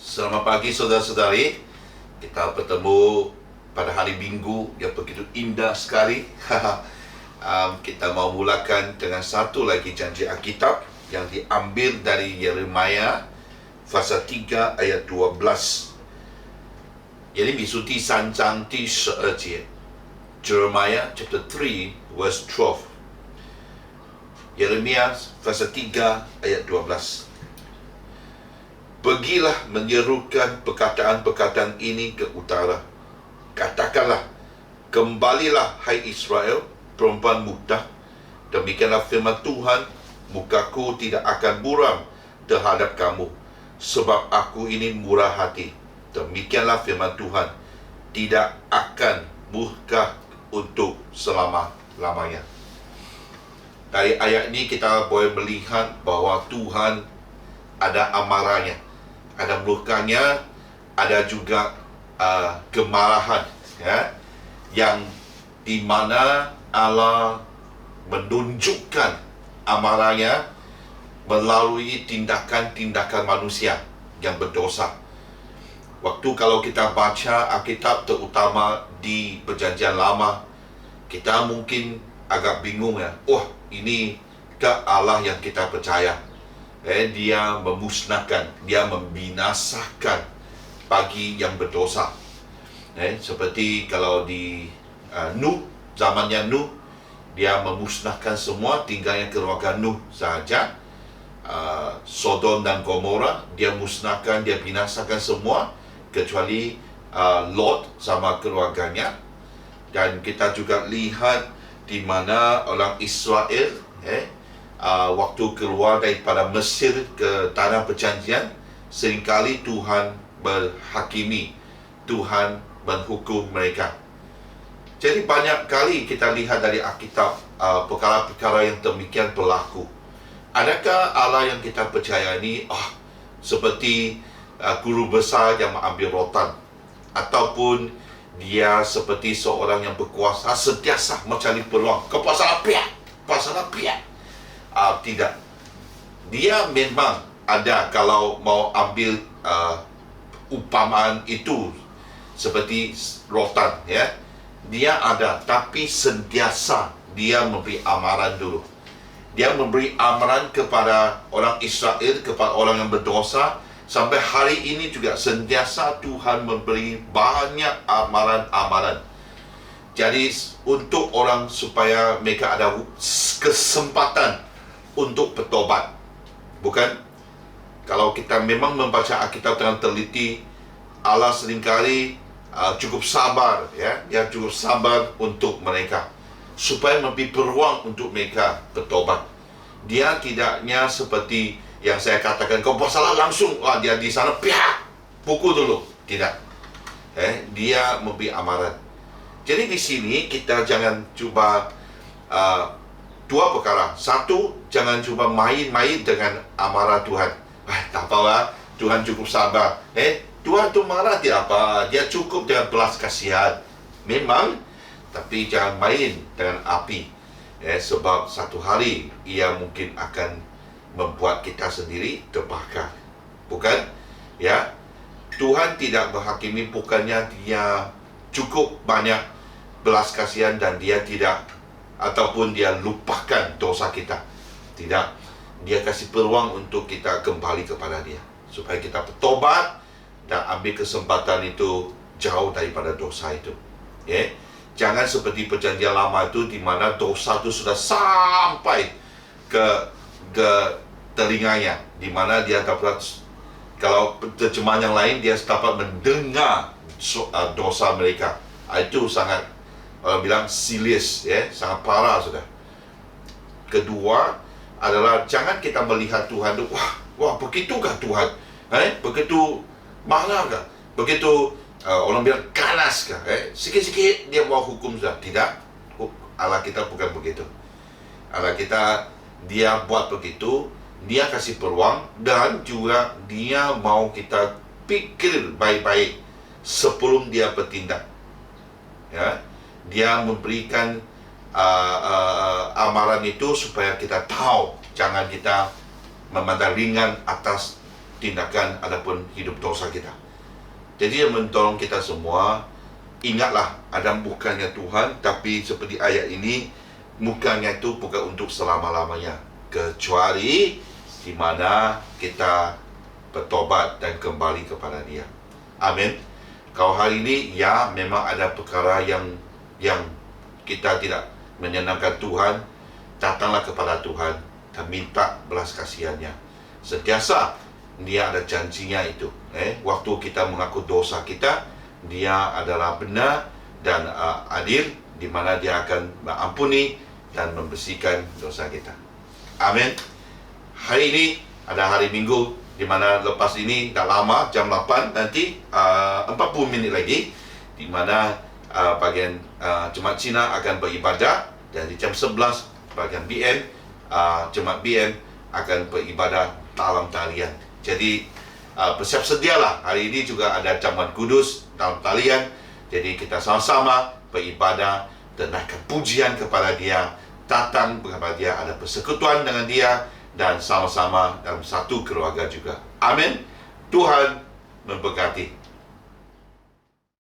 Selamat pagi saudara-saudari. Kita bertemu pada hari Minggu yang begitu indah sekali. Kita mau mulakan dengan satu lagi janji Alkitab yang diambil dari Yeremia pasal 3 ayat 12. 耶利米书第3章第12节 Jeremiah chapter 3 verse 12. Yeremia pasal 3 ayat 12. Pergilah menyerukan perkataan-perkataan ini ke utara. Katakanlah, kembalilah hai Israel, perempuan muda. Demikianlah firman Tuhan, mukaku tidak akan buram terhadap kamu, sebab aku ini murah hati. Demikianlah firman Tuhan, tidak akan murka untuk selama-lamanya. Dari ayat ini kita boleh melihat bahawa Tuhan ada amarahnya, ada murkanya, ada juga kemarahan, ya, yang di mana Allah menunjukkan amarahnya melalui tindakan-tindakan manusia yang berdosa. Waktu kalau kita baca Alkitab, terutama di Perjanjian Lama, kita mungkin agak bingung, ya. Ini ke Allah yang kita percaya. Dia memusnahkan, dia membinasakan bagi yang berdosa. Seperti kalau di Nuh, zamannya Nuh, dia memusnahkan semua, tinggalnya keluarga Nuh sahaja. Sodom dan Gomora, dia musnahkan, dia binasakan semua, kecuali Lot sama keluarganya. Dan kita juga lihat di mana orang Israel, waktu keluar daripada Mesir ke tanah perjanjian, seringkali Tuhan berhakimi, Tuhan menghukum mereka. Jadi banyak kali kita lihat dari Alkitab perkara-perkara yang demikian berlaku. Adakah Allah yang kita percaya ini seperti guru besar yang mengambil rotan, ataupun dia seperti seorang yang berkuasa sentiasa mencari peluang, kekuasaan pihak? Tidak. Dia memang ada, kalau mau ambil umpamaan itu seperti rotan, ya, dia ada, tapi sentiasa dia memberi amaran dulu. Dia memberi amaran kepada orang Israel, kepada orang yang berdosa. Sampai hari ini juga sentiasa Tuhan memberi banyak amaran-amaran. Jadi untuk orang supaya mereka ada kesempatan untuk bertobat. Bukan? Kalau kita memang membaca Alkitab dengan teliti, Allah seringkali cukup sabar, ya. Dia cukup sabar untuk mereka, supaya memberi peluang untuk mereka bertobat. Dia tidaknya seperti yang saya katakan, kau buat salah langsung, dia di sana pukul dulu. Tidak. Dia memberi amaran. Jadi di sini kita jangan cuba dua perkara. Satu, jangan cuba main-main dengan amarah Tuhan. Tak apa, Tuhan cukup sabar. Tuhan tu marah tidak apa, dia cukup dengan belas kasihan. Memang, tapi jangan main dengan api. Sebab satu hari ia mungkin akan membuat kita sendiri terbakar. Bukan? Ya. Tuhan tidak berhakimi, bukannya dia cukup banyak belas kasihan dan dia tidak, ataupun dia lupakan dosa kita. Tidak. Dia kasih peluang untuk kita kembali kepada dia, supaya kita bertobat dan ambil kesempatan itu jauh daripada dosa itu. Jangan seperti Perjanjian Lama itu, di mana dosa itu sudah sampai ke telinganya, di mana dia dapat, kalau terjemahan yang lain, dia dapat mendengar dosa mereka. Itu sangat, orang bilang serius, sangat parah sudah. Kedua adalah, jangan kita melihat Tuhan itu, wah begitukah Tuhan? Begitu marahkah? Begitu orang bilang ganaskah? Sikit-sikit dia mau hukum sudah. Tidak. Allah kita bukan begitu. Allah kita, dia buat begitu, dia kasih peluang, dan juga dia mau kita pikir baik-baik sebelum dia bertindak. Ya, dia memberikan amaran itu supaya kita tahu, jangan kita memandang ringan atas tindakan ataupun hidup dosa kita. Jadi dia mendorong kita semua, ingatlah Adam bukannya Tuhan, tapi seperti ayat ini, bukannya itu bukan untuk selama-lamanya, kecuali di mana kita bertobat dan kembali kepada Dia. Amin. Kalau hari ini, ya memang ada perkara yang kita tidak menyenangkan Tuhan, datanglah kepada Tuhan dan minta belas kasihannya. Sentiasa Dia ada janjinya itu. Waktu kita mengaku dosa kita, Dia adalah benar dan adil, di mana Dia akan mengampuni dan membersihkan dosa kita. Amin. Hari ini ada hari Minggu, di mana lepas ini tak lama, jam 8 nanti 40 minit lagi, di mana bagian Jemaat Cina akan beribadah, dan di jam 11 bagian BM, Jemaat BM akan beribadah dalam talian. Jadi bersiap sedialah, hari ini juga ada jamuan kudus dalam talian. Jadi kita sama-sama beribadah dan naikkan pujian kepada Dia, datang kepada Dia, ada persekutuan dengan Dia, dan sama-sama dalam satu keluarga juga. Amin. Tuhan memberkati.